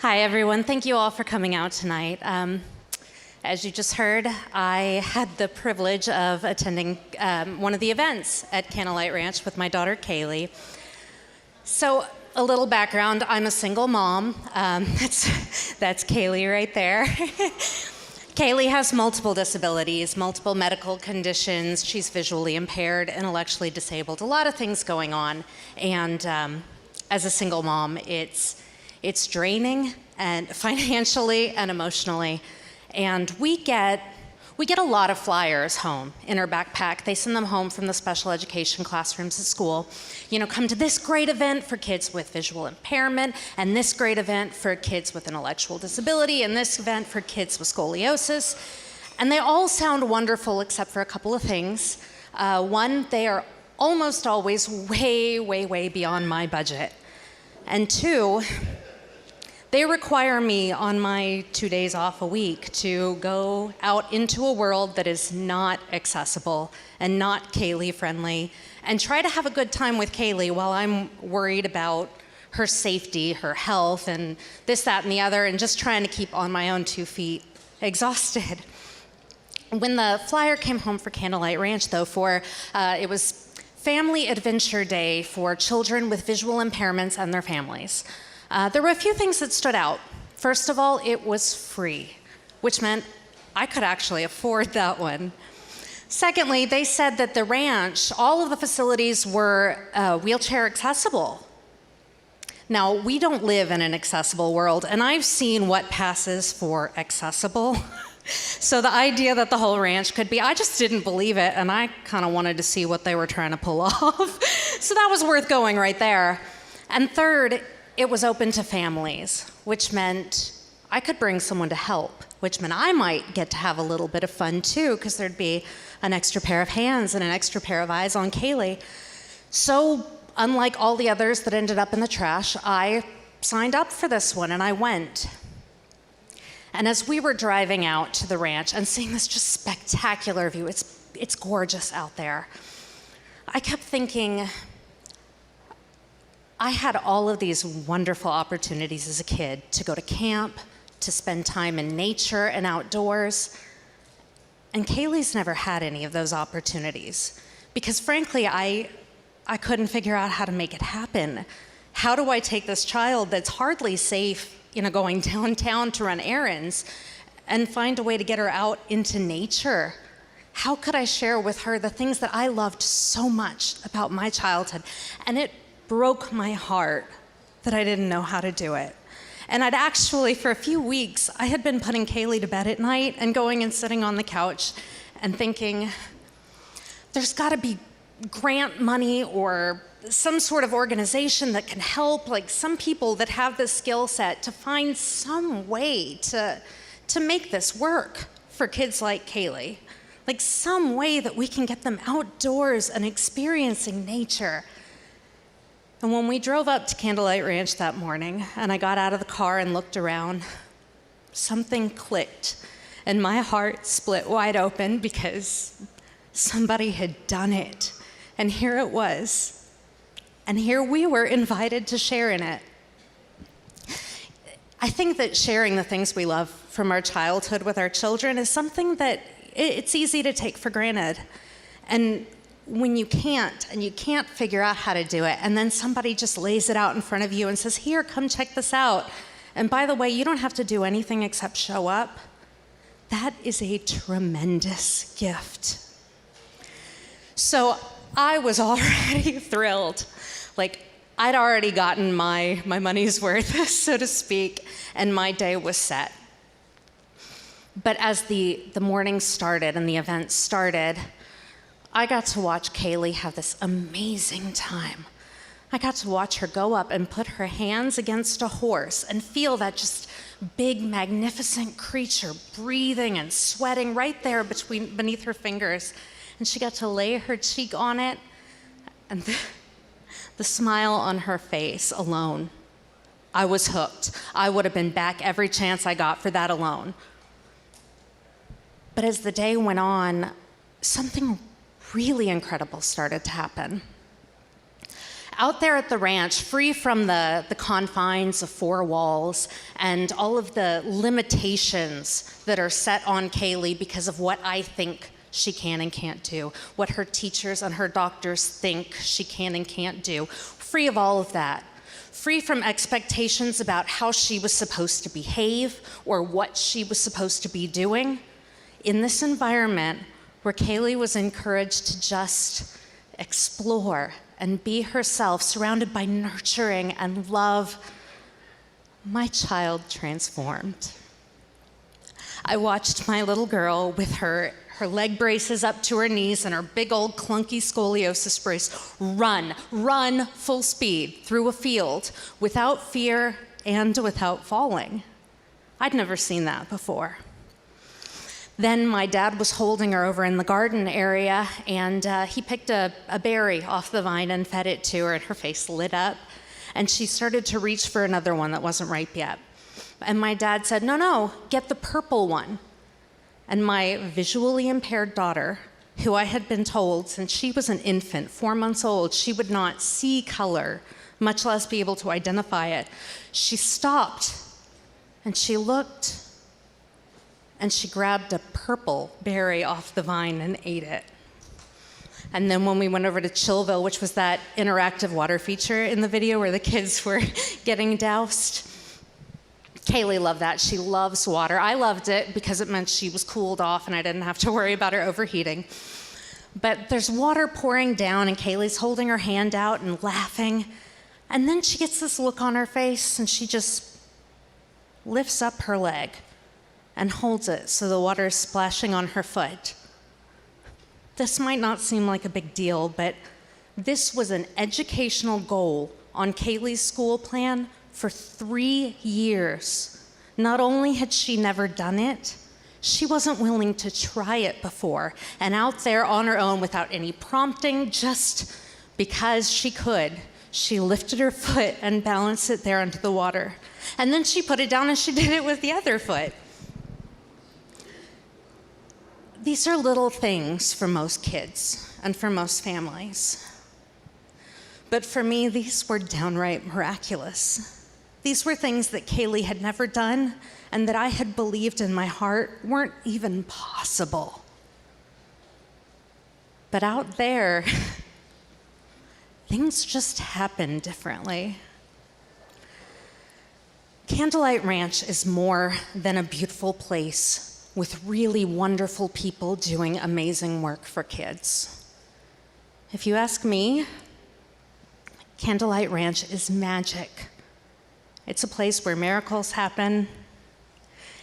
Hi, everyone. Thank you all for coming out tonight. As you just heard, I had the privilege of attending one of the events at Candlelight Ranch with my daughter, Kaylee. So, a little background, I'm a single mom. That's Kaylee right there. Kaylee has multiple disabilities, multiple medical conditions. She's visually impaired, intellectually disabled, a lot of things going on. And as a single mom, it's draining, and financially and emotionally. And we get a lot of flyers home in our backpack. They send them home from the special education classrooms at school. You know, come to this great event for kids with visual impairment, and this great event for kids with intellectual disability, and this event for kids with scoliosis. And they all sound wonderful except for a couple of things. One, they are almost always way, way, way beyond my budget. And two, they require me on my 2 days off a week to go out into a world that is not accessible and not Kaylee friendly and try to have a good time with Kaylee while I'm worried about her safety, her health, and this, that, and the other, and just trying to keep on my own 2 feet, exhausted. When the flyer came home for Candlelight Ranch, though, it was Family Adventure Day for children with visual impairments and their families. There were a few things that stood out. First of all, it was free, which meant I could actually afford that one. Secondly, they said that the ranch, all of the facilities were wheelchair accessible. Now, we don't live in an accessible world, and I've seen what passes for accessible. So the idea that the whole ranch could be, I just didn't believe it, and I kind of wanted to see what they were trying to pull off. So that was worth going right there. And third, it was open to families, which meant I could bring someone to help, which meant I might get to have a little bit of fun too, because there'd be an extra pair of hands and an extra pair of eyes on Kaylee. So, unlike all the others that ended up in the trash, I signed up for this one and I went. And as we were driving out to the ranch and seeing this just spectacular view, it's gorgeous out there, I kept thinking, I had all of these wonderful opportunities as a kid to go to camp, to spend time in nature and outdoors. And Kaylee's never had any of those opportunities because frankly, I couldn't figure out how to make it happen. How do I take this child that's hardly safe, going downtown to run errands and find a way to get her out into nature? How could I share with her the things that I loved so much about my childhood? And it broke my heart that I didn't know how to do it. And I'd actually, for a few weeks, I had been putting Kaylee to bed at night and going and sitting on the couch and thinking, there's gotta be grant money or some sort of organization that can help, like some people that have this skill set to find some way to make this work for kids like Kaylee. Like some way that we can get them outdoors and experiencing nature. And when we drove up to Candlelight Ranch that morning, and I got out of the car and looked around, something clicked, and my heart split wide open because somebody had done it. And here it was. And here we were invited to share in it. I think that sharing the things we love from our childhood with our children is something that it's easy to take for granted. And when you can't figure out how to do it, and then somebody just lays it out in front of you and says, here, come check this out. And by the way, you don't have to do anything except show up. That is a tremendous gift. So I was already thrilled. Like, I'd already gotten my money's worth, so to speak, and my day was set. But as the morning started and the event started, I got to watch Kaylee have this amazing time. I got to watch her go up and put her hands against a horse and feel that just big, magnificent creature breathing and sweating right there beneath her fingers. And she got to lay her cheek on it, and the smile on her face alone. I was hooked. I would have been back every chance I got for that alone. But as the day went on, something really incredible started to happen. Out there at the ranch, free from the confines of four walls and all of the limitations that are set on Kaylee because of what I think she can and can't do, what her teachers and her doctors think she can and can't do, free of all of that, free from expectations about how she was supposed to behave or what she was supposed to be doing, in this environment where Kaylee was encouraged to just explore and be herself, surrounded by nurturing and love, my child transformed. I watched my little girl with her leg braces up to her knees and her big old clunky scoliosis brace run full speed through a field without fear and without falling. I'd never seen that before. Then my dad was holding her over in the garden area, and he picked a berry off the vine and fed it to her, and her face lit up, and she started to reach for another one that wasn't ripe yet. And my dad said, no, get the purple one. And my visually impaired daughter, who I had been told since she was an infant, 4 months old, she would not see color, much less be able to identify it, she stopped, and she looked, and she grabbed a purple berry off the vine and ate it. And then when we went over to Chillville, which was that interactive water feature in the video where the kids were getting doused, Kaylee loved that. She loves water. I loved it because it meant she was cooled off and I didn't have to worry about her overheating. But there's water pouring down and Kaylee's holding her hand out and laughing. And then she gets this look on her face and she just lifts up her leg and holds it so the water is splashing on her foot. This might not seem like a big deal, but this was an educational goal on Kaylee's school plan for 3 years. Not only had she never done it, she wasn't willing to try it before. And out there on her own without any prompting, just because she could, she lifted her foot and balanced it there under the water. And then she put it down and she did it with the other foot. These are little things for most kids and for most families. But for me, these were downright miraculous. These were things that Kaylee had never done and that I had believed in my heart weren't even possible. But out there, things just happen differently. Candlelight Ranch is more than a beautiful place with really wonderful people doing amazing work for kids. If you ask me, Candlelight Ranch is magic. It's a place where miracles happen.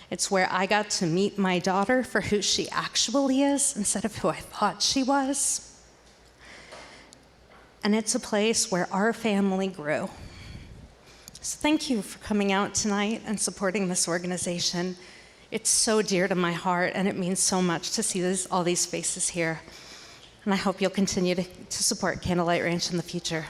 It's where I got to meet my daughter for who she actually is instead of who I thought she was. And it's a place where our family grew. So thank you for coming out tonight and supporting this organization. It's so dear to my heart, and it means so much to see all these faces here. And I hope you'll continue to support Candlelight Ranch in the future.